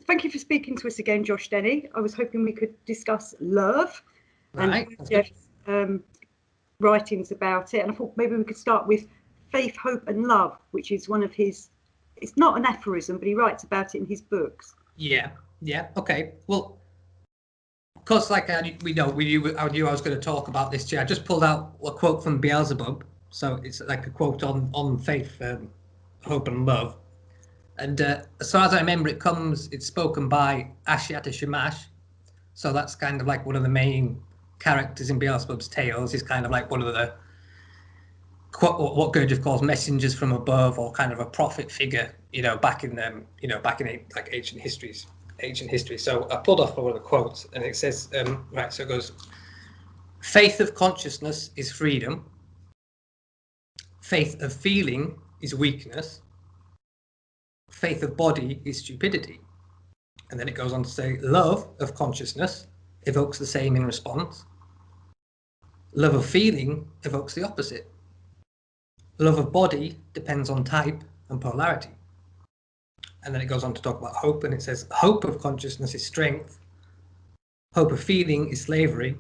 thank you for speaking to us again, Josh Denny. I was hoping we could discuss love Right. and Jeff's writings about it. And I thought maybe we could start with faith, hope and love, which is one of his, it's not an aphorism, but he writes about it in his books. Yeah. Okay. Well, of course, like I knew I was going to talk about this. I just pulled out a quote from Beelzebub. So it's like a quote on faith, hope and love. And as far as I remember, it's spoken by Ashiata Shamash. So that's kind of like one of the main characters in Beelzebub's tales. He's kind of like one of the, what Gurdjieff calls messengers from above, or kind of a prophet figure, back in like ancient history. So I pulled off one of the quotes, and it says, right, so it goes, faith of consciousness is freedom. Faith of feeling is weakness. Faith of body is stupidity. And then it goes on to say, love of consciousness evokes the same in response. Love of feeling evokes the opposite. Love of body depends on type and polarity. And then it goes on to talk about hope, and it says, hope of consciousness is strength. Hope of feeling is slavery.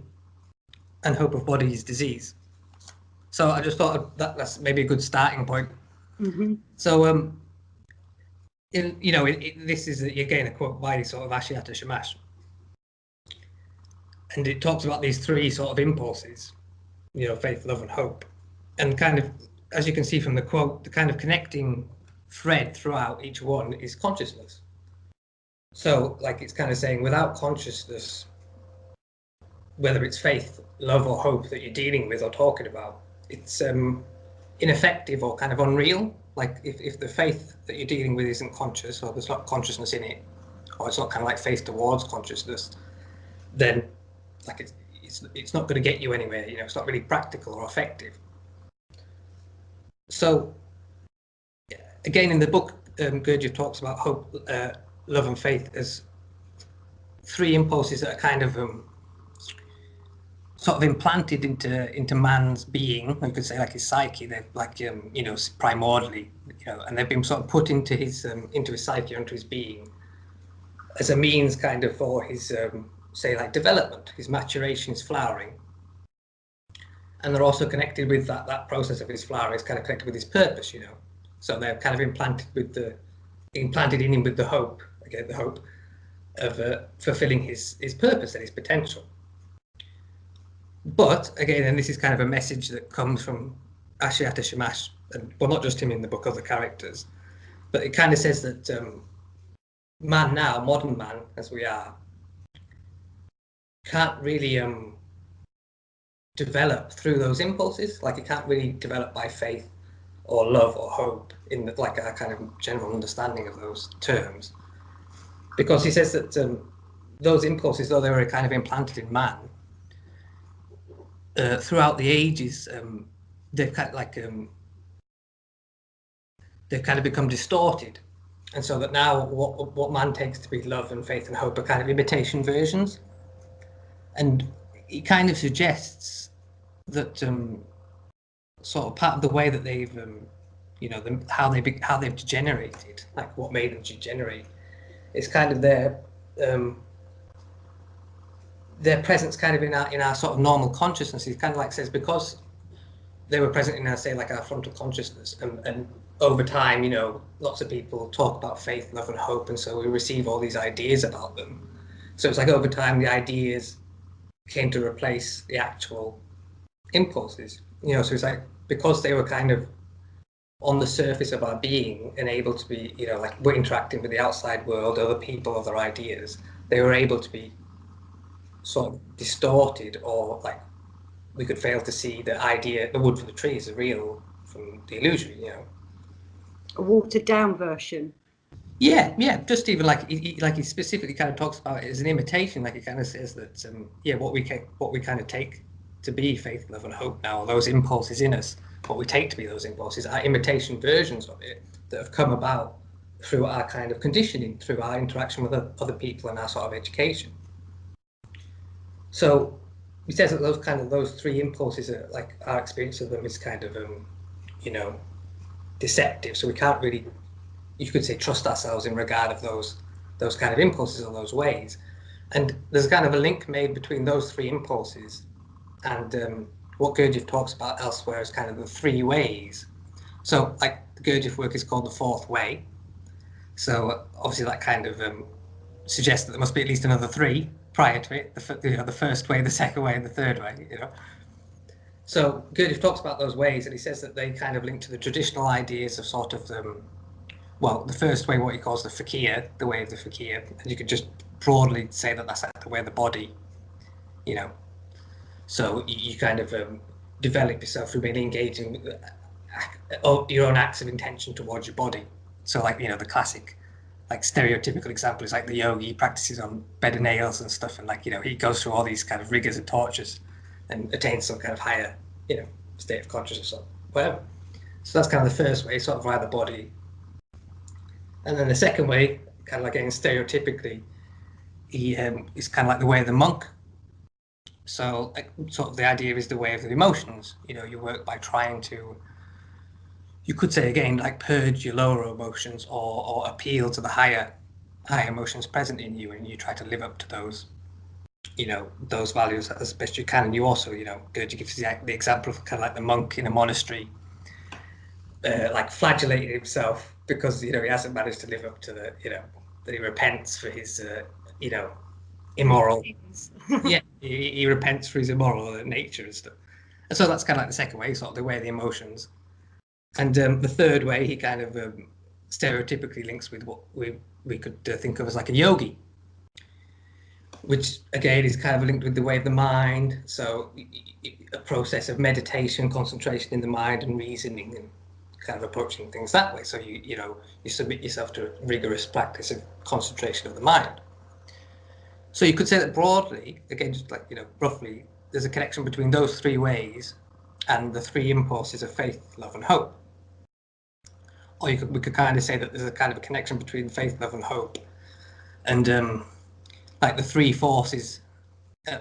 And hope of body is disease. So I just thought that's maybe a good starting point. Mm-hmm. So, this is again a quote by sort of Ashiata Shamash, and it talks about these three sort of impulses, faith, love, and hope, and kind of, as you can see from the quote, the kind of connecting thread throughout each one is consciousness. So, like, it's kind of saying, without consciousness, whether it's faith, love, or hope that you're dealing with or talking about, it's ineffective or kind of unreal. Like if the faith that you're dealing with isn't conscious, or there's not consciousness in it, or it's not kind of like faith towards consciousness, then like it's not going to get you anywhere. It's not really practical or effective. So again, in the book, Gurdjieff talks about hope, love, and faith as three impulses that are kind of sort of implanted into man's being. You could say like his psyche. They're like primordially, and they've been sort of put into his psyche, into his being, as a means kind of for his say like development, his maturation, his flowering. And they're also connected with that process of his flowering is kind of connected with his purpose, So they're kind of implanted in him with the hope, again the hope of fulfilling his purpose and his potential. But again, and this is kind of a message that comes from Ashiata Shamash, and well, not just him in the book, other characters, but it kind of says that man now, modern man as we are, can't really develop through those impulses. Like, it can't really develop by faith or love or hope in like a kind of general understanding of those terms, because he says that those impulses, though they were kind of implanted in man, throughout the ages, they've kind of like they've kind of become distorted, and so that now what man takes to be love and faith and hope are kind of imitation versions. And he kind of suggests that sort of part of the way that they've how they've degenerated, like what made them degenerate, is kind of their presence kind of in our sort of normal consciousness. He kind of like says, because they were present in our, say, like our frontal consciousness, and over time, lots of people talk about faith, love, and hope, and so we receive all these ideas about them. So it's like over time the ideas came to replace the actual impulses, so it's like, because they were kind of on the surface of our being and able to be, like we're interacting with the outside world, other people, other ideas, they were able to be sort of distorted, or like we could fail to see the idea, the wood for the tree is real from the illusory, A watered down version. Yeah, just even like he specifically kind of talks about it as an imitation. Like he kind of says that what we kind of take to be faith, love, and hope now, those impulses in us, what we take to be those impulses, are imitation versions of it that have come about through our kind of conditioning, through our interaction with other people and our sort of education. So he says that those three impulses are like, our experience of them is kind of deceptive. So we can't really, you could say, trust ourselves in regard of those those kind of impulses or those ways. And there's kind of a link made between those three impulses and what Gurdjieff talks about elsewhere as kind of the three ways. So like the Gurdjieff work is called the fourth way. So obviously that kind of suggests that there must be at least another three prior to it, the first way, the second way, and the third way, you know. So Gurdjieff talks about those ways, and he says that they kind of link to the traditional ideas of sort of well, the first way, what he calls the fakir, the way of the fakir, and you could just broadly say that that's like the way of the body, you know. So you kind of develop yourself through being engaging with your own acts of intention towards your body. So like, you know, the classic, like stereotypical example is like the yogi practices on bed of nails and stuff, and like, you know, he goes through all these kind of rigors and tortures and attains some kind of higher, you know, state of consciousness or whatever. So that's kind of the first way, sort of via the body. And then the second way, kind of like again stereotypically, he is kind of like the way of the monk. So like, sort of the idea is the way of the emotions. You know, you work by trying to, you could say again, like purge your lower emotions or appeal to the higher emotions present in you, and you try to live up to those, you know, those values as best you can. And you also, you know, Gurdjieff gives the example of kind of like the monk in a monastery, like flagellating himself because, you know, he hasn't managed to live up to the, you know, that he repents for his, you know, immoral. Yeah, he repents for his immoral nature and stuff. And so that's kind of like the second way, sort of the way of the emotions. And the third way, he kind of stereotypically links with what we could think of as like a yogi, which again is kind of linked with the way of the mind. So a process of meditation, concentration in the mind, and reasoning, and kind of approaching things that way. So you know, you submit yourself to a rigorous practice of concentration of the mind. So you could say that broadly, again, just like, you know, roughly, there's a connection between those three ways and the three impulses of faith, love, and hope. Or we could kind of say that there's a kind of a connection between faith, love, and hope, and like the three forces.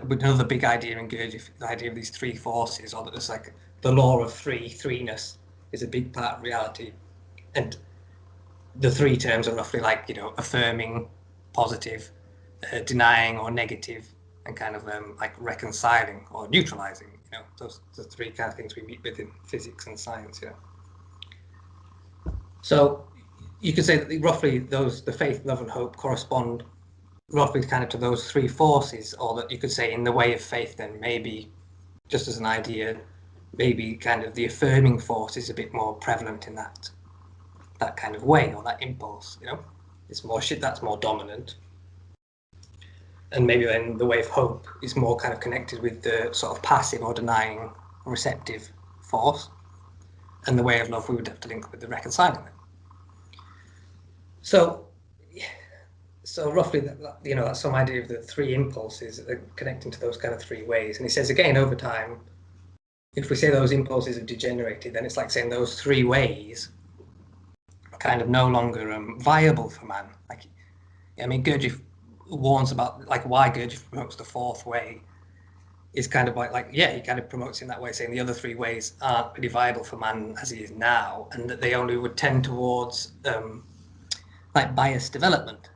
With another big idea in Gurdjieff, the idea of these three forces, or that there's like the law of threeness is a big part of reality, and the three terms are roughly like, you know, affirming, positive, denying or negative, and kind of like reconciling or neutralizing. You know, those the three kind of things we meet with in physics and science. You know, so you could say that roughly the faith, love, and hope correspond roughly kind of to those three forces, or that you could say in the way of faith, then maybe just as an idea, maybe kind of the affirming force is a bit more prevalent in that kind of way, or that impulse. You know, it's more shit that's more dominant. And maybe then the way of hope is more kind of connected with the sort of passive or denying receptive force, and the way of love we would have to link with the reconciling. So roughly, you know, that's some idea of the three impulses connecting to those kind of three ways. And he says again, over time, if we say those impulses have degenerated, then it's like saying those three ways are kind of no longer viable for man. Like, I mean, Gurdjieff warns about like why Gurdjieff promotes the fourth way is kind of like yeah, he kind of promotes in that way, saying the other three ways aren't really viable for man as he is now, and that they only would tend towards like biased development.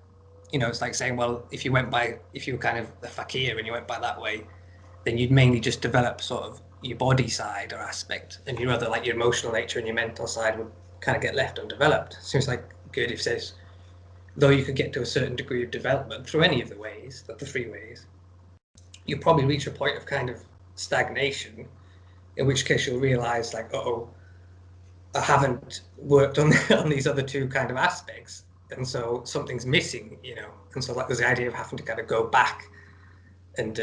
You know, it's like saying, well, if you were kind of a fakir and you went by that way, then you'd mainly just develop sort of your body side or aspect, and your other, like your emotional nature and your mental side, would kind of get left undeveloped. Seems like Gurdjieff says, though you could get to a certain degree of development through any of the ways, the three ways, you'll probably reach a point of kind of stagnation, in which case you'll realize like, oh, I haven't worked on these other two kind of aspects, and so something's missing, you know. And so like there's the idea of having to kind of go back and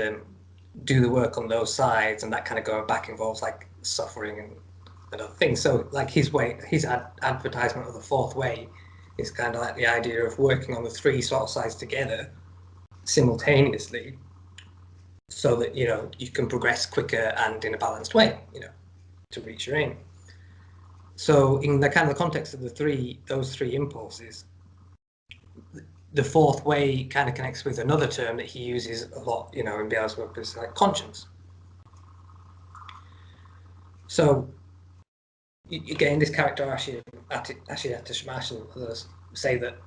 do the work on those sides, and that kind of going back involves like suffering and other things. So like his advertisement of the fourth way is kind of like the idea of working on the three sort of sides together simultaneously, so that, you know, you can progress quicker and in a balanced way, you know, to reach your aim. So in the kind of the context of those three impulses, the fourth way kind of connects with another term that he uses a lot, you know, in Bial's work, is like conscience. So again, this character Ashiyata Shamash and others say that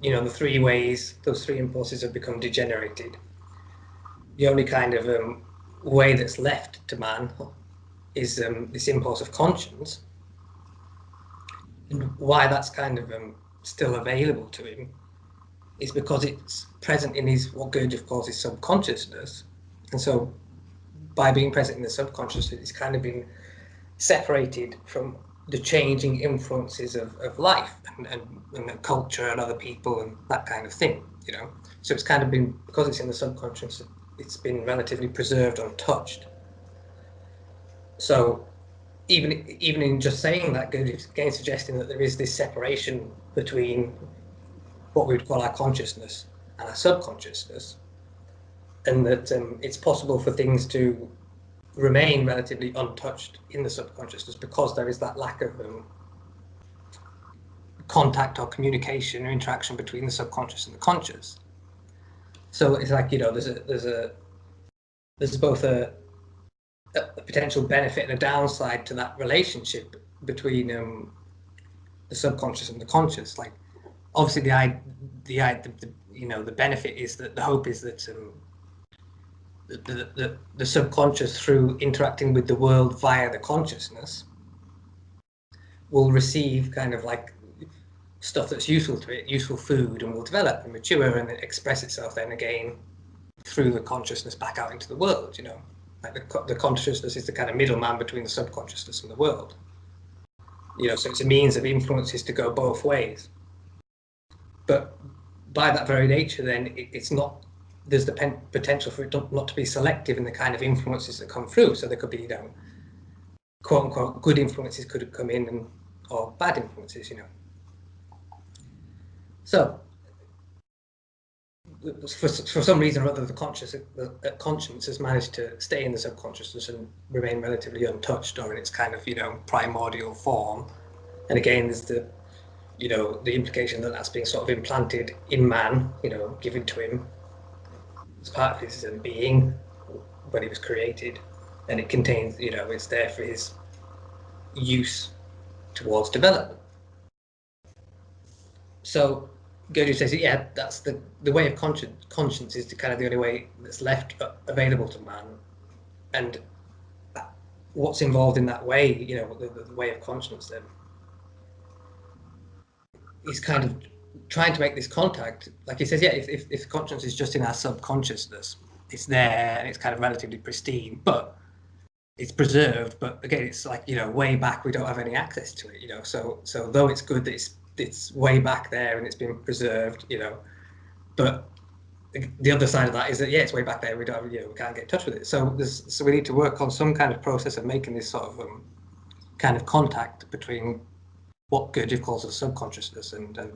you know, the three ways those three impulses have become degenerated. The only kind of way that's left to man is this impulse of conscience. And why that's kind of still available to him is because it's present in his, what Gurdjieff calls his subconsciousness. And so by being present in the subconsciousness, it's kind of been separated from the changing influences of life and culture and other people and that kind of thing, you know. So it's kind of been, because it's in the subconscious, it's been relatively preserved, untouched. So even in just saying that, Gurdjieff again suggesting that there is this separation between what we would call our consciousness and our subconsciousness, and that it's possible for things to remain relatively untouched in the subconsciousness because there is that lack of contact or communication or interaction between the subconscious and the conscious. So it's like, you know, there's both a potential benefit and a downside to that relationship between the subconscious and the conscious. Like, obviously the you know, the benefit is that the hope is that the subconscious, through interacting with the world via the consciousness, will receive kind of like stuff that's useful to it, useful food, and will develop and mature and express itself then again through the consciousness back out into the world, you know. Like the consciousness is the kind of middleman between the subconsciousness and the world. You know, so it's a means of influences to go both ways. But by that very nature, then it's not, there's the potential for it not to be selective in the kind of influences that come through. So there could be, you know, quote unquote, good influences could come in, and or bad influences, you know. So for some reason or other, the conscience has managed to stay in the subconsciousness and remain relatively untouched, or in its kind of, you know, primordial form. And again, there's the, you know, the implication that that's being sort of implanted in man, you know, given to him as part of his being when he was created, and it contains, you know, it's there for his use towards development. So Gurdjieff says, yeah, that's the way of conscience is the kind of the only way that's left available to man, and what's involved in that way, you know, the way of conscience, then he's kind of trying to make this contact. Like he says, yeah, if conscience is just in our subconsciousness, it's there and it's kind of relatively pristine, but it's preserved. But again, it's like, you know, way back, we don't have any access to it, you know. So though it's good that it's way back there and it's been preserved, you know, but the other side of that is that, yeah, it's way back there, we don't, you know, we can't get in touch with it. So we need to work on some kind of process of making this sort of kind of contact between what Gurdjieff calls the subconsciousness and the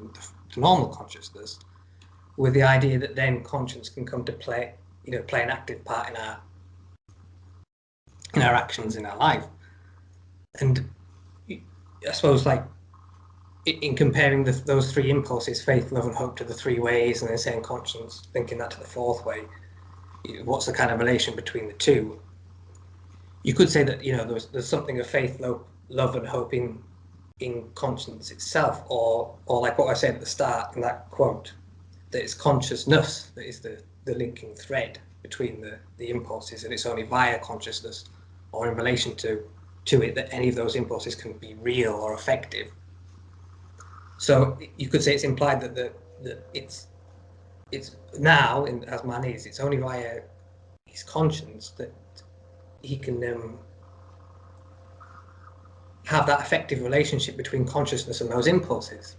normal consciousness, with the idea that then conscience can come to play, you know, play an active part in our actions in our life. And I suppose, like, in comparing those three impulses, faith, love, and hope, to the three ways, and then saying conscience, thinking that to the fourth way, what's the kind of relation between the two? You could say that, you know, there's something of faith, love, and hope in conscience itself, or like what I said at the start in that quote, that it's consciousness that is the linking thread between the impulses, and it's only via consciousness or in relation to it that any of those impulses can be real or effective. So you could say it's implied that it's now, as man is, it's only via his conscience that he can have that effective relationship between consciousness and those impulses.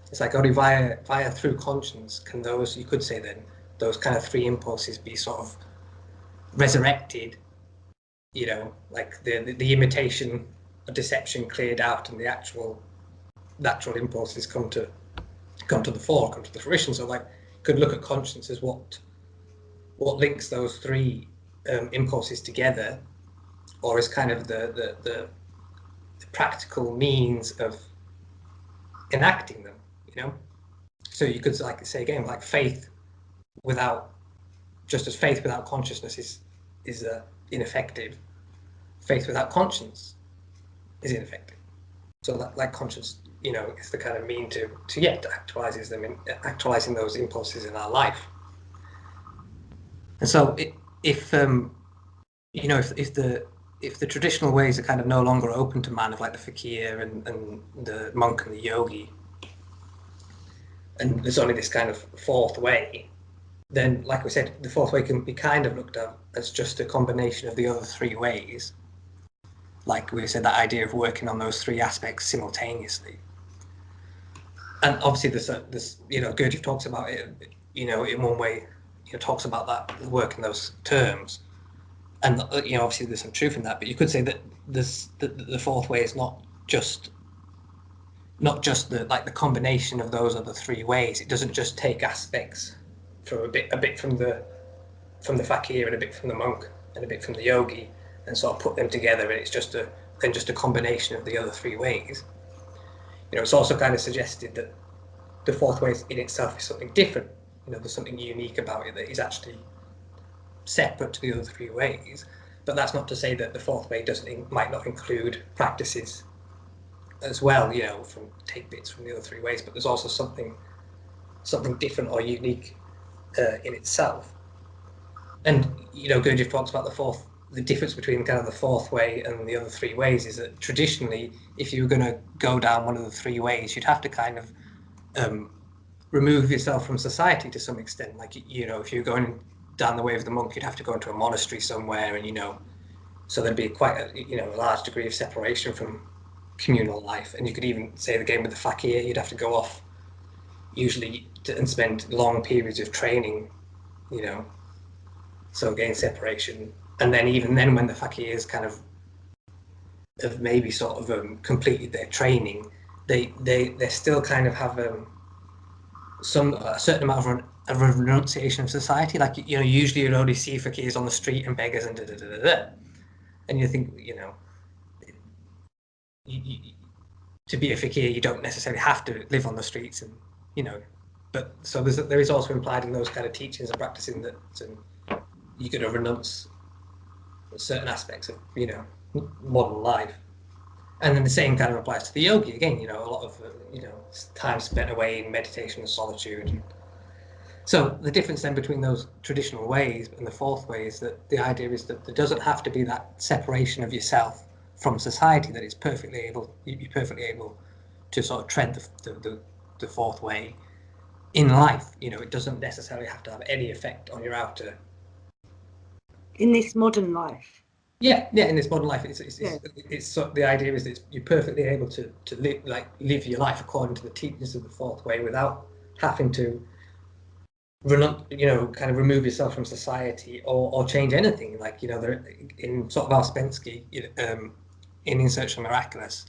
It's like only via through conscience can those, you could say then, those kind of three impulses be sort of resurrected, you know, like the imitation of deception cleared out, and the actual natural impulses come to the fore, come to the fruition. So, like, you could look at conscience as what links those three impulses together, or as kind of the practical means of enacting them, you know. So you could, like, say again, like, faith without, just as faith without consciousness is ineffective, faith without conscience is ineffective. So like conscience you know, is the kind of mean to actualizing those impulses in our life. And so if you know, if the traditional ways are kind of no longer open to man, of like the fakir and the monk and the yogi, and there's only this kind of fourth way, then, like we said, the fourth way can be kind of looked at as just a combination of the other three ways. Like we said, that idea of working on those three aspects simultaneously. And obviously, this you know, Gurdjieff talks about it, you know, in one way, you know, talks about that work in those terms. And you know, obviously, there's some truth in that. But you could say that the fourth way is not just the like the combination of those other three ways. It doesn't just take aspects from a bit from the fakir and a bit from the monk and a bit from the yogi and sort of put them together, and it's just a combination of the other three ways. You know, it's also kind of suggested that the fourth way in itself is something different. You know, there's something unique about it that is actually separate to the other three ways. But that's not to say that the fourth way might not include practices as well, you know, take bits from the other three ways, but there's also something different or unique in itself. And you know, Gurdjieff talks about the difference between kind of the fourth way and the other three ways is that traditionally, if you were going to go down one of the three ways, you'd have to kind of remove yourself from society to some extent. Like, you know, if you're going down the way of the monk, you'd have to go into a monastery somewhere, and you know, so there'd be quite a large degree of separation from communal life. And you could even say the game with the fakir, you'd have to go off usually and spend long periods of training, you know, so again separation. And then even then, when the fakirs kind of have maybe sort of completed their training, they still kind of have a certain amount of renunciation of society. Like, you know, usually you'd only see fakirs on the street and beggars and and you think, you know, to be a fakir, you don't necessarily have to live on the streets, and you know, but so there is also implied in those kind of teachings and practicing that you're going to renounce certain aspects of, you know, modern life. And then the same kind of applies to the yogi again. You know, a lot of you know, time spent away in meditation and solitude. So the difference then between those traditional ways and the fourth way is that the idea is that there doesn't have to be that separation of yourself from society, that you're perfectly able to sort of tread the fourth way in life. You know, it doesn't necessarily have to have any effect on your outer. In this modern life. Yeah, in this modern life, it's the idea is that you're perfectly able to live your life according to the teachings of the fourth way without having to you know, kind of remove yourself from society or change anything. Like, you know, there in sort of Ouspensky, in In Search of the Miraculous,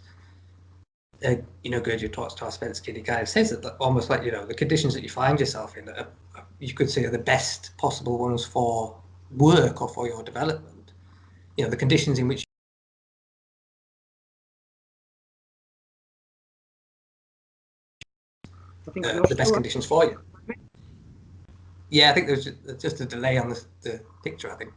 you know, Gurdjieff talks to Ouspensky, and he kind of says that almost like, you know, the conditions that you find yourself in you could say are the best possible ones for work or for your development. You know, the conditions in which the best conditions for you. Yeah, I think there's just a delay on the picture, I think.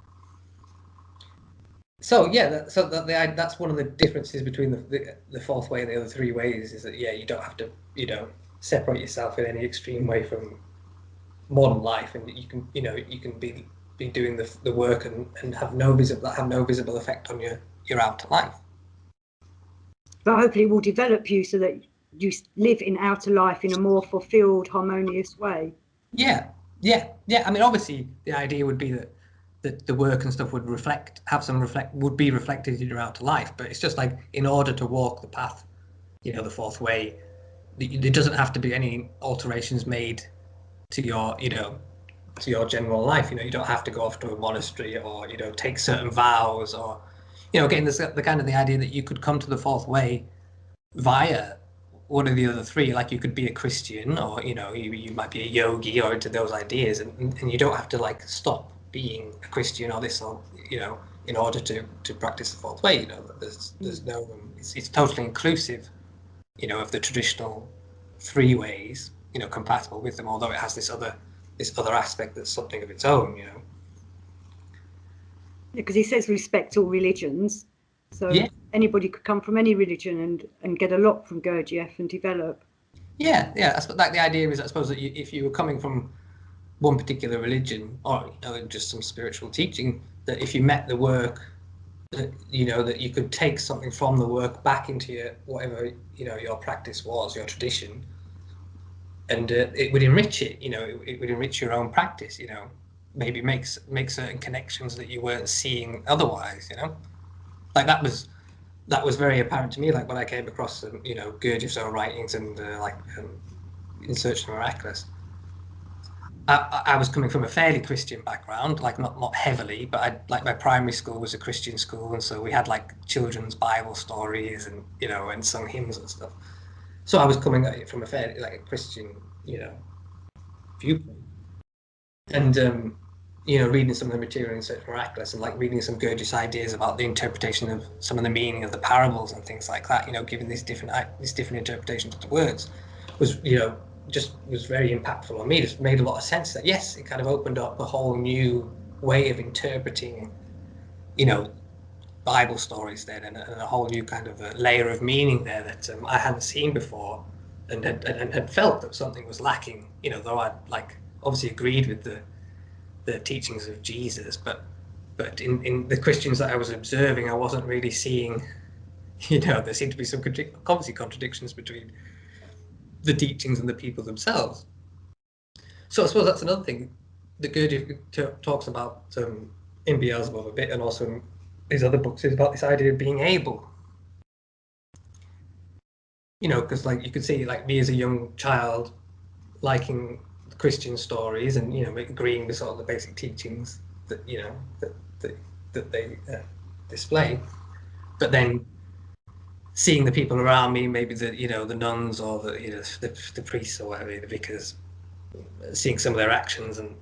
So yeah, that's one of the differences between the fourth way and the other three ways, is that yeah, you don't have to, you know, separate yourself in any extreme way from modern life, and you can, you know, you can be doing the work and have no visible effect on your outer life. But hopefully it will develop you so that you live in outer life in a more fulfilled, harmonious way. Yeah. I mean, obviously, the idea would be that the work and stuff would would be reflected in your outer life. But it's just like, in order to walk the path, you know, the fourth way, there doesn't have to be any alterations made to your, you know, to your general life. You know, you don't have to go off to a monastery or, you know, take certain vows, or, you know, again, there's the kind of the idea that you could come to the fourth way via one of the other three. Like, you could be a Christian, or, you know, you might be a yogi or into those ideas, and you don't have to like stop being a Christian or this, or, you know, in order to practice the fourth way. You know, there's no it's totally inclusive, you know, of the traditional three ways, you know, compatible with them, although it has this other aspect that's something of its own, you know. Because he says respect all religions, So Yeah. anybody could come from any religion and get a lot from Gurdjieff and develop. Yeah, yeah. Like the idea is, I suppose, that if you were coming from one particular religion or just some spiritual teaching, that if you met the work, that that you could take something from the work back into your whatever your practice was, your tradition, and it would enrich it. It would enrich your own practice. Maybe make certain connections that you weren't seeing otherwise. Like that was very apparent to me. Like when I came across Gurdjieff's own writings and In Search of the Miraculous. I was coming from a fairly Christian background, like not heavily, but like my primary school was a Christian school, and so we had like children's Bible stories and and sung hymns and stuff. So I was coming at it from a fairly like a Christian viewpoint, and reading some of the material in Search for Miraculous and like reading some Gurdjieff's ideas about the interpretation of some of the meaning of the parables and things like that. Giving these different interpretations of the words was just was very impactful on me. It just made a lot of sense. That yes, it kind of opened up a whole new way of interpreting Bible stories then, and a whole new kind of a layer of meaning there that I hadn't seen before, and had felt that something was lacking. Though I like obviously agreed with the teachings of Jesus, but in the Christians that I was observing, I wasn't really seeing. There seemed to be some obviously contradictions between the teachings and the people themselves. So I suppose that's another thing that Gurdjieff talks about in Beelzebub a bit, and also in his other books, is about this idea of being able. Because like you could see, like me as a young child, liking Christian stories and agreeing with sort of the basic teachings that that they display, but then seeing the people around me, maybe the nuns or the priests or whatever, the vicars, seeing some of their actions and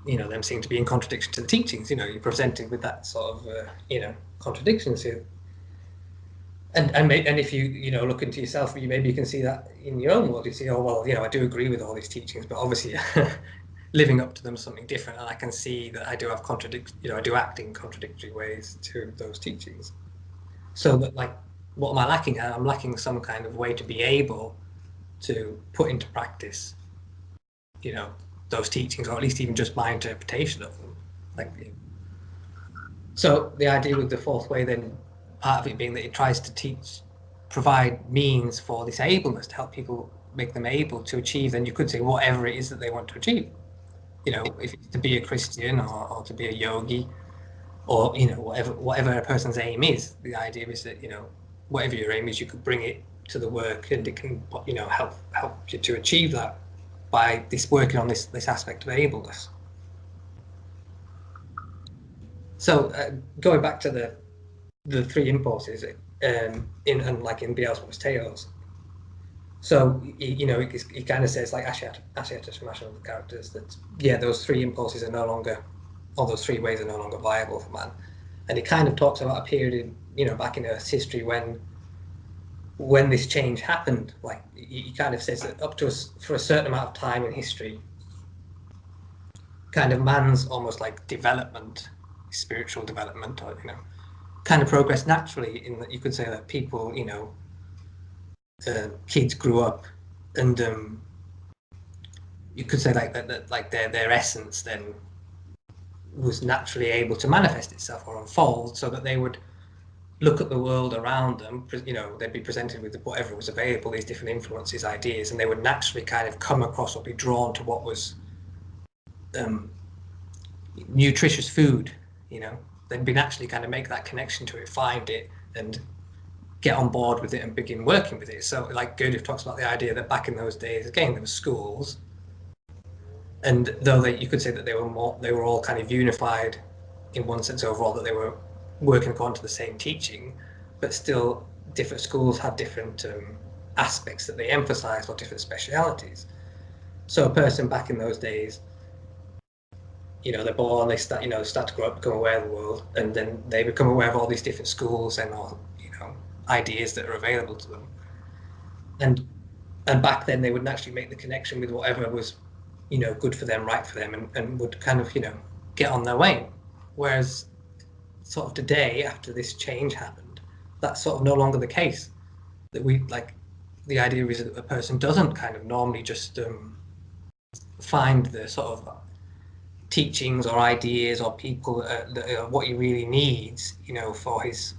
them seem to be in contradiction to the teachings. You're presented with that sort of contradictions here. And if you look into yourself, maybe you can see that in your own world. You see, oh well, I do agree with all these teachings, but obviously living up to them is something different, and I can see that I do have I do act in contradictory ways to those teachings. So that, like, what am I lacking? I'm lacking some kind of way to be able to put into practice, those teachings, or at least even just my interpretation of them. Like, so the idea with the fourth way, then, part of it being that it tries to provide means for this ableness to help people, make them able to achieve, then you could say whatever it is that they want to achieve. If it's to be a Christian or to be a yogi, or whatever a person's aim is. The idea is that whatever your aim is, you could bring it to the work, and it can help you to achieve that by working on this aspect of ableness. So going back to the three impulses in Beelzebub's Tales. So he kind of says, like Ashiata Shamash of the characters, that those three impulses are no longer, or those three ways are no longer viable for man. And he kind of talks about a period back in Earth's history when this change happened. Like he kind of says that for a certain amount of time in history, kind of man's almost like development, spiritual development, or kind of progressed naturally, in that you could say that people, kids grew up, and you could say like that like their essence then was naturally able to manifest itself or unfold, so that they would look at the world around them. They'd be presented with whatever was available, these different influences, ideas, and they would naturally kind of come across or be drawn to what was nutritious food. They'd be naturally kind of make that connection to it, find it, and get on board with it and begin working with it. So like Gurdjieff talks about the idea that back in those days, again, there were schools, and though you could say that they were all kind of unified in one sense overall, that they were working according to the same teaching, but still different schools had different aspects that they emphasized, or different specialities. So a person back in those days, they're born, they start to grow up, become aware of the world, and then they become aware of all these different schools and all ideas that are available to them. And back then they would naturally make the connection with whatever was good for them, right for them, and would kind of get on their way. Whereas sort of today, after this change happened, that's sort of no longer the case. That we like, the idea is that a person doesn't kind of normally just find the sort of teachings or ideas or people that are what he really needs, you know, for his,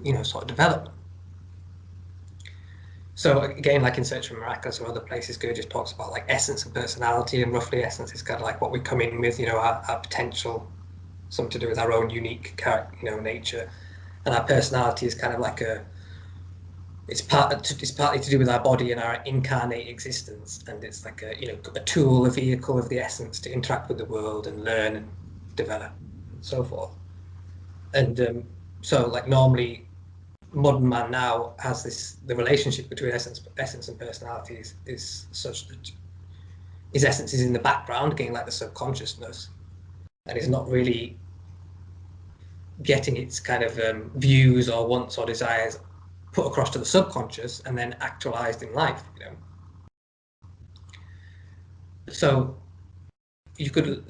you know, sort of development. So again, like in Search for Miraculous or other places, Gurdjieff talks about like essence and personality, and roughly essence is kind of like what we come in with, you know, our potential, something to do with our own unique character, you know, nature, and our personality is kind of like it's partly to do with our body and our incarnate existence, and it's like a, you know, a tool, a vehicle of the essence to interact with the world and learn and develop and so forth. And so like normally modern man now has this, the relationship between essence and personality is such that his essence is in the background, again like the subconsciousness, and is not really getting its kind of views or wants or desires put across to the subconscious and then actualized in life, you know. So you could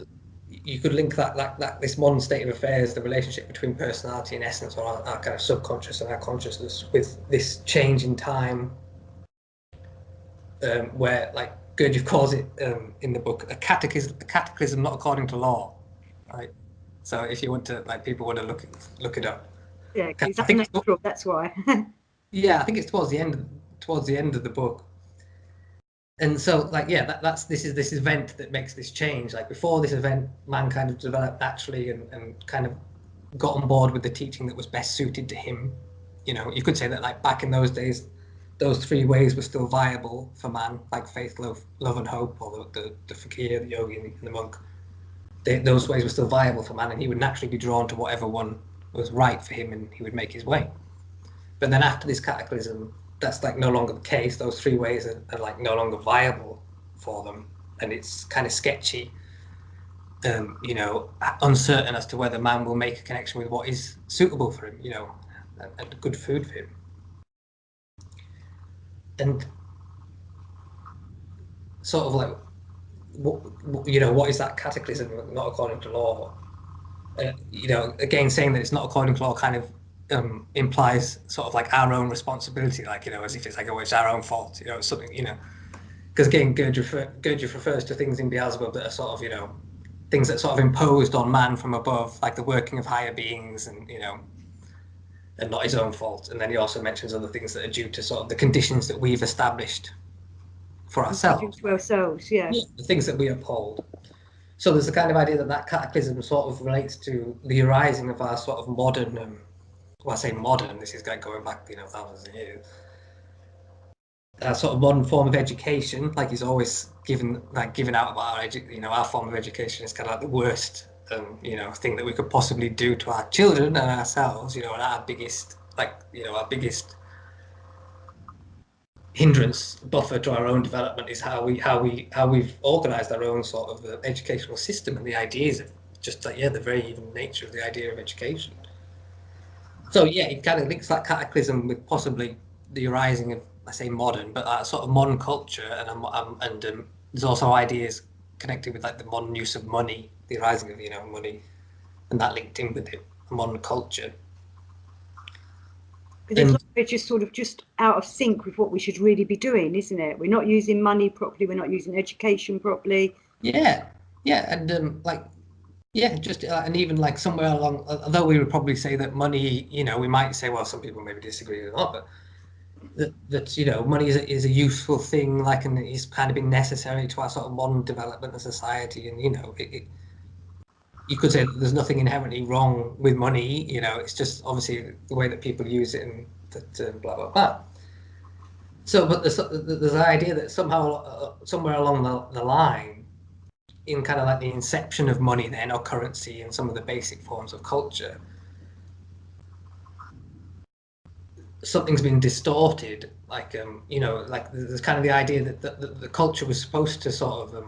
link that this modern state of affairs, the relationship between personality and essence, or our kind of subconscious and our consciousness, with this change in time, where like Gurdjieff calls it in the book a cataclysm not according to law, right? So if you want to, like, people want to look it up. Yeah, because it's I think unnatural. That's why. yeah, I think it's towards the end of the book. And so like, yeah, this is this event that makes this change. Like before this event, man kind of developed naturally and kind of got on board with the teaching that was best suited to him. You know, you could say that like back in those days, those three ways were still viable for man, like faith, love and hope, or the fakir, the yogi, and the monk. Those ways were still viable for man, and he would naturally be drawn to whatever one was right for him, and he would make his way. But then after this cataclysm, that's like no longer the case. Those three ways are like no longer viable for them, and it's kind of sketchy, you know, uncertain as to whether man will make a connection with what is suitable for him, you know, and good food for him. And sort of like, you know, what is that cataclysm not according to law? You know, again, saying that it's not according to law kind of implies sort of like our own responsibility, like, you know, as if it's like, oh, it's our own fault, you know, it's something, you know, because again, Gurdjieff refers to things in Beelzebub that are sort of, you know, things that sort of imposed on man from above, like the working of higher beings, and, you know, and not his own fault. And then he also mentions other things that are due to sort of the conditions that we've established for ourselves, To ourselves, yeah. yeah, the things that we uphold. So there's the kind of idea that that cataclysm sort of relates to the arising of our sort of modern, well, I say modern, this is going back, you know, thousands of years, sort of modern form of education. Like he's always giving out about our you know, our form of education is kind of like the worst, you know, thing that we could possibly do to our children and ourselves, you know, and our biggest, like, you know, our biggest hindrance buffer to our own development is how we've organized our own sort of educational system, and the ideas of just like, yeah, the very even nature of the idea of education. So yeah, it kind of links that cataclysm with possibly the arising of, I say modern, but that sort of modern culture, and there's also ideas connected with like the modern use of money, the arising of, you know, money, and that linked in with the modern culture. Because it's And like we're just sort of just out of sync with what we should really be doing, isn't it? We're not using money properly. We're not using education properly. yeah, yeah, and like, yeah, just and even like somewhere along, although we would probably say that money, you know, we might say, well, some people maybe disagree with that, but that you know, money is a useful thing, like, and it's kind of been necessary to our sort of modern development of society, and you know, you could say that there's nothing inherently wrong with money, you know, it's just obviously the way that people use it, and that blah blah blah. So, but there's the idea that somehow somewhere along the line, in kind of like the inception of money then, or currency, and some of the basic forms of culture, something's been distorted, like, you know, like there's kind of the idea that the culture was supposed to sort of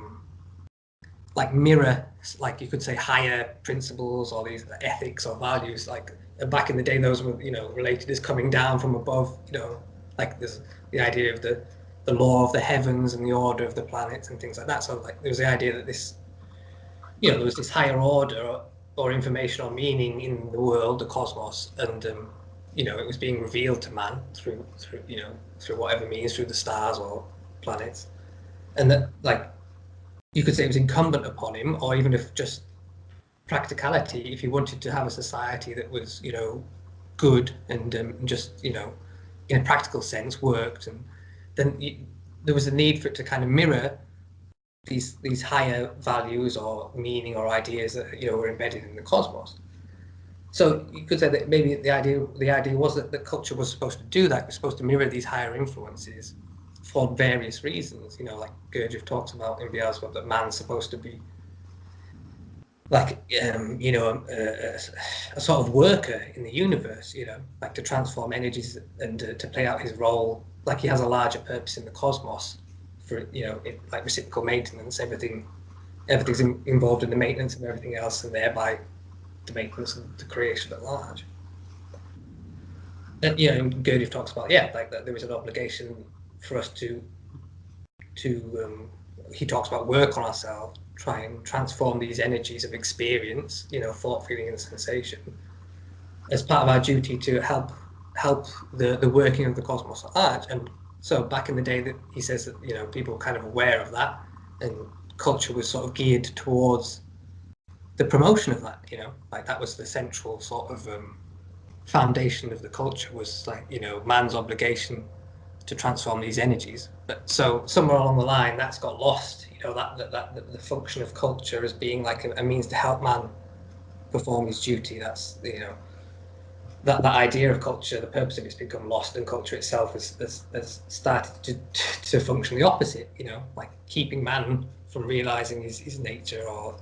like mirror, like you could say, higher principles or these ethics or values, like back in the day those were, you know, related as coming down from above, you know, like there's the idea of the law of the heavens and the order of the planets and things like that. So like there was the idea that this, you know, there was this higher order or information or meaning in the world, the cosmos, and you know, it was being revealed to man through you know, through whatever means, through the stars or planets, and that, like, you could say it was incumbent upon him, or even if just practicality, if he wanted to have a society that was, you know, good and just, you know, in a practical sense worked, and then there was a need for it to kind of mirror these higher values or meaning or ideas that, you know, were embedded in the cosmos. So you could say that maybe the idea was that the culture was supposed to do that. It was supposed to mirror these higher influences for various reasons. You know, like Gurdjieff talks about in Beelzebub, that man's supposed to be like, you know, a sort of worker in the universe, you know, like to transform energies and to play out his role, like he has a larger purpose in the cosmos for, you know, like reciprocal maintenance, everything's involved in the maintenance of everything else, and thereby the maintenance of the creation at large. And, you know, Gurdjieff talks about, yeah, like that there is an obligation for us to he talks about work on ourselves, try and transform these energies of experience, you know, thought, feeling, and sensation, as part of our duty to help the working of the cosmos at large. And so back in the day, that he says that, you know, people were kind of aware of that, and culture was sort of geared towards the promotion of that, you know, like that was the central sort of foundation of the culture, was like, you know, man's obligation to transform these energies. But so somewhere along the line, that's got lost. You know, that the function of culture as being like a means to help man perform his duty. That's, you know, that idea of culture, the purpose of it's become lost, and culture itself has started to function the opposite. You know, like keeping man from realizing his nature, or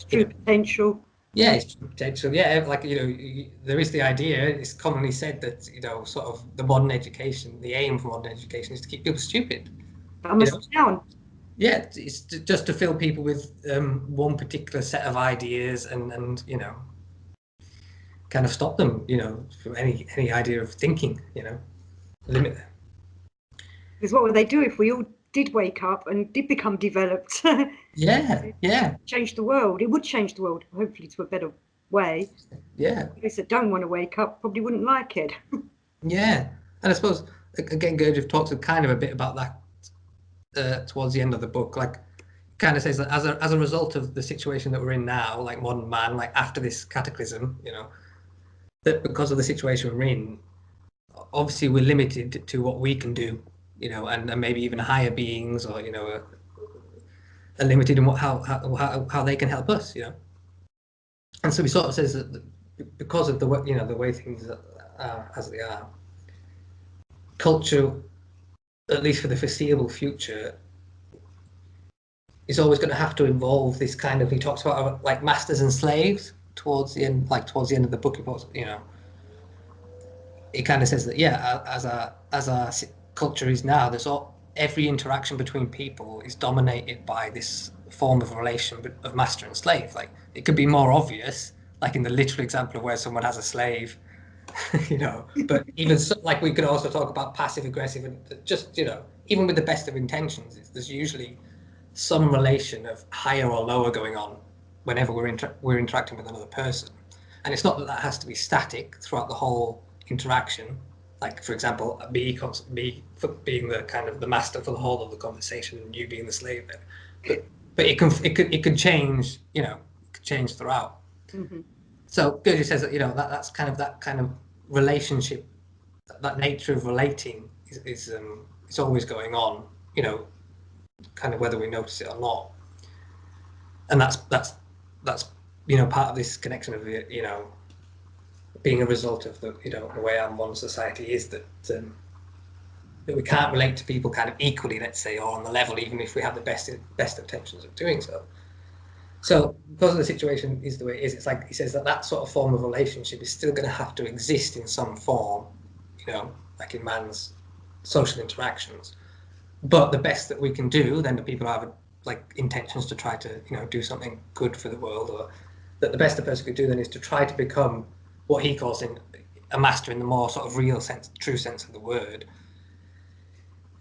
true potential. yeah, it's potential. Yeah, like, you know, there is the idea. It's commonly said that, you know, sort of the modern education, the aim for modern education is to keep people stupid. I'm You a know, town. yeah, it's just to fill people with one particular set of ideas, and you know, kind of stop them, you know, from any idea of thinking. You know, limit. Because what would they do if we all did wake up and did become developed? Yeah, yeah, Change the world. It would change the world, hopefully, to a better way. yeah, Those that don't want to wake up probably wouldn't like it. yeah. And I suppose again, Gurdjieff talks kind of a bit about that towards the end of the book, like kind of says that as a result of the situation that we're in now, like modern man, like after this cataclysm, you know, that because of the situation we're in, obviously we're limited to what we can do, you know, and maybe even higher beings, or, you know, are limited in how they can help us, you know. And so he sort of says that because of the way, you know, the way things are as they are, culture, at least for the foreseeable future, is always going to have to involve this kind of, he talks about like masters and slaves towards the end, like towards the end of the book. He puts, you know, he kind of says that, yeah, as our culture is now, there's every interaction between people is dominated by this form of relation of master and slave. Like it could be more obvious, like in the literal example of where someone has a slave, you know, but even so, like we could also talk about passive aggressive, and just, you know, even with the best of intentions, there's usually some relation of higher or lower going on whenever we're interacting with another person. And it's not that that has to be static throughout the whole interaction. Like, for example, me being the kind of the master for the whole of the conversation, and you being the slave there. But it could change, you know, it could change throughout. Mm-hmm. So Gurdjieff says that, you know, that's kind of that kind of relationship, that nature of relating is always going on, you know, kind of whether we notice it or not. And that's you know, part of this connection of, you know, being a result of the, you know, the way our modern society is, that that we can't relate to people kind of equally, let's say, or on the level, even if we have the best intentions of doing so. So because the situation is the way it is, it's like he says that sort of form of relationship is still going to have to exist in some form, you know, like in man's social interactions. But the best that we can do, then, the people who have like intentions to try to, you know, do something good for the world, or that the best a person could do then is to try to become what he calls a master in the more sort of real sense, true sense of the word.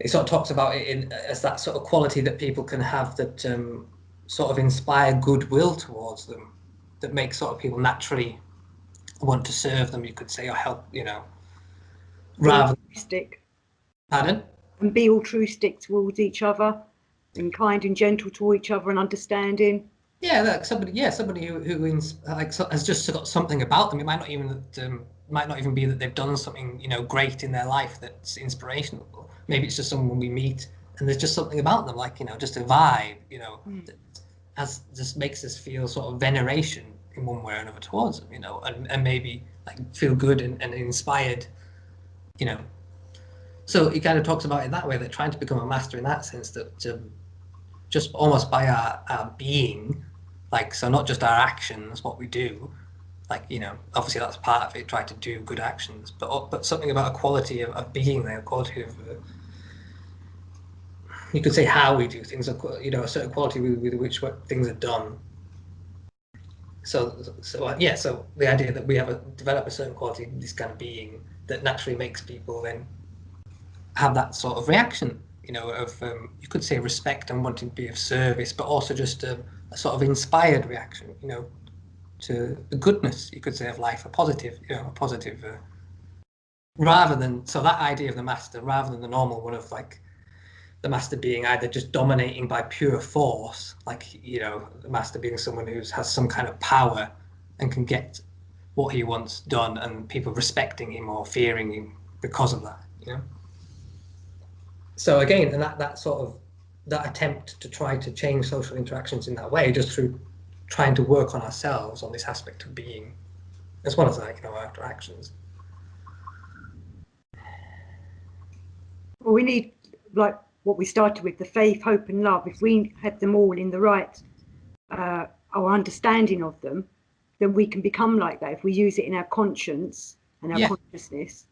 He sort of talks about it as that sort of quality that people can have that sort of inspire goodwill towards them, that makes sort of people naturally want to serve them, you could say, or help, you know, rather than, altruistic. pardon? And be altruistic towards each other, and kind and gentle to each other, and understanding. Yeah, like somebody who like has just got something about them. It might not even be that they've done something, you know, great in their life that's inspirational. Maybe it's just someone we meet and there's just something about them, like, you know, just a vibe, you know, that just makes us feel sort of veneration in one way or another towards them, you know, and maybe like feel good and inspired, you know. So he kind of talks about it that way, that trying to become a master in that sense, that just almost by our being, like, so not just our actions, what we do, like, you know, obviously that's part of it, try to do good actions, but something about a quality of being there, a quality of, you could say how we do things, you know, a certain quality with which things are done. So yeah, so the idea that we develop a certain quality, this kind of being, that naturally makes people then have that sort of reaction, you know, of you could say respect and wanting to be of service, but also just a sort of inspired reaction, you know, to the goodness, you could say, of life, a positive, you know, a positive, rather than, so that idea of the master, rather than the normal one of like the master being either just dominating by pure force, like, you know, the master being someone who has some kind of power and can get what he wants done, and people respecting him or fearing him because of that, you know. So again, and that sort of, that attempt to try to change social interactions in that way, just through trying to work on ourselves, on this aspect of being, as well as, like, you know, our interactions. Well, we need, like what we started with, the faith, hope, and love. If we have them all in the right, our understanding of them, then we can become like that. If we use it in our conscience and our Yeah. consciousness.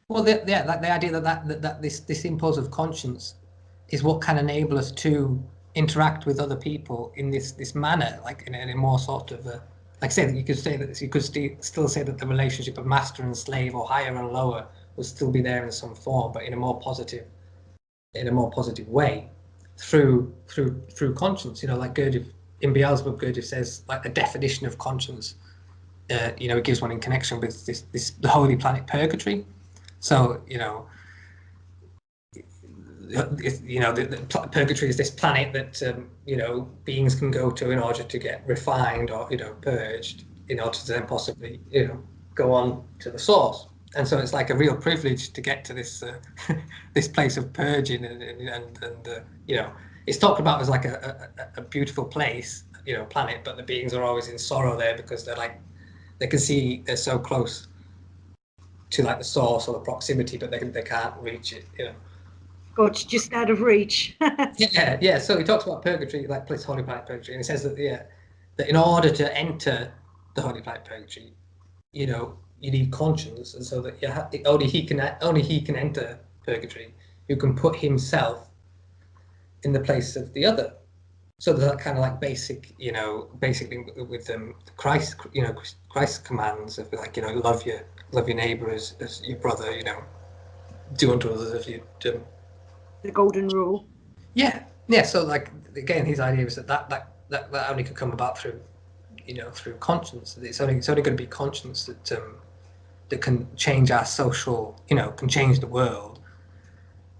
Well, yeah, like the idea that this impulse of conscience is what can enable us to interact with other people in this manner, like in a more sort of a, like, say that you could say that you could still say that the relationship of master and slave, or higher and lower, will still be there in some form, but in a more positive way, through conscience. You know, like Gurdjieff, in Beelzebub, Gurdjieff says, like, the definition of conscience, you know, it gives one in connection with the holy planet purgatory. So, you know, the purgatory is this planet that, you know, beings can go to in order to get refined, or, you know, purged, in order to then possibly, you know, go on to the source. And so it's like a real privilege to get to this this place of purging, and you know, it's talked about as like a beautiful place, you know, planet, but the beings are always in sorrow there, because they're like, they can see they're so close to, like, the source or the proximity, but they can't reach it, you know. God's just out of reach. Yeah. So he talks about purgatory, like place holy planet purgatory, and he says that, yeah, that in order to enter the holy planet purgatory, you know, you need conscience, and so that only he can enter purgatory who can put himself in the place of the other. So there's that kind of like basic, you know, basically with Christ, you know, Christ's commands of, like, you know, love your neighbor as your brother, you know, do unto others as you do. The golden rule. Yeah. So, like, again, his idea is that only could come about through, you know, through conscience. It's only going to be conscience that can change our social, you know, can change the world,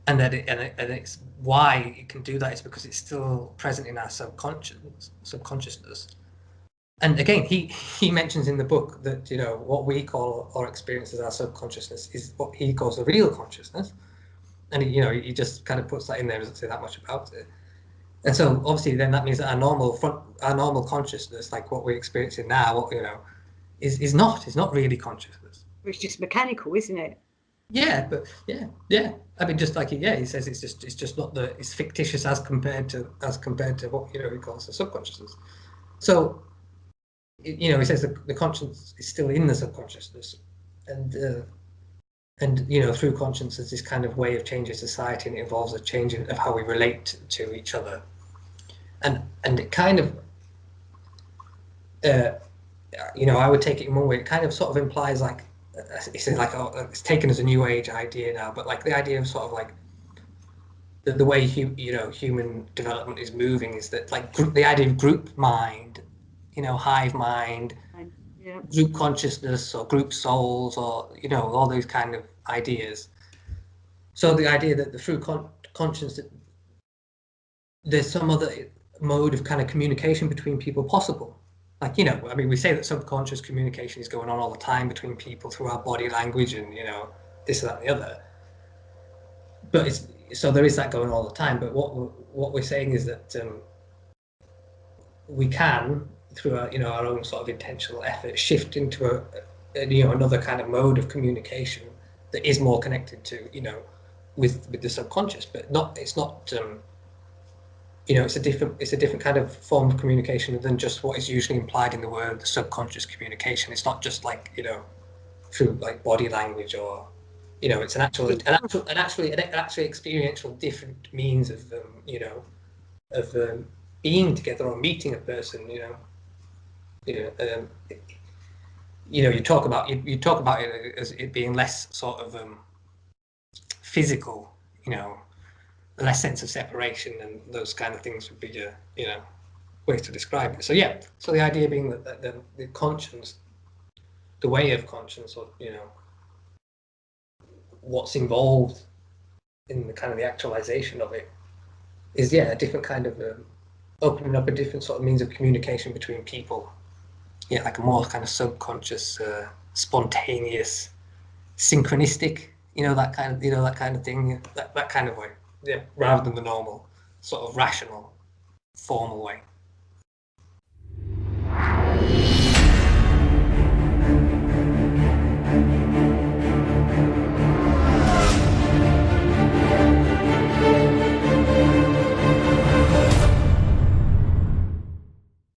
and it's why it can do that is because it's still present in our subconsciousness. And again, he mentions in the book that, you know, what we call or experience as our subconsciousness is what he calls the real consciousness, and you know, he just kind of puts that in there, doesn't say that much about it. And so obviously then that means that our normal consciousness, like what we're experiencing now, what, you know, is not really consciousness. It's just mechanical, isn't it? Yeah, but yeah. I mean, just like he says, it's just not it's fictitious as compared to what, you know, he calls the subconsciousness. So, you know, he says the conscience is still in the subconsciousness, and you know, through conscience there's this kind of way of changing society, and it involves a change of how we relate to each other, and it kind of, you know, I would take it in one way. It kind of sort of implies, like, it's like, oh, it's taken as a new age idea now, but like the idea of sort of like the way you know, human development is moving is that, like, the idea of group mind, you know, hive mind, And, yeah. group consciousness, or group souls, or, you know, all those kind of ideas. So the idea that the through conscience, that there's some other mode of kind of communication between people possible. Like, you know, I mean, we say that subconscious communication is going on all the time between people through our body language and, you know, this, that, and the other. But it's, so there is that going all the time. But what we're saying is that we can, through our, you know, our own sort of intentional effort, shift into a you know, another kind of mode of communication that is more connected to, you know, with the subconscious. But not, it's not. You know, it's a different kind of form of communication than just what is usually implied in the word subconscious communication. It's not just like, you know, through like body language, or, you know, it's an actually experiential different means of you know, of being together or meeting a person. You know, you talk about it as it being less sort of physical. You know, less sense of separation, and those kind of things would be you know, ways to describe it. So yeah, so the idea being that the conscience, the way of conscience, or, you know, what's involved in the kind of the actualization of it is, yeah, a different kind of opening up a different sort of means of communication between people. Yeah, like a more kind of subconscious, spontaneous, synchronistic, you know, that kind of, you know, that kind of thing, that kind of way. Yeah, rather than the normal sort of rational, formal way.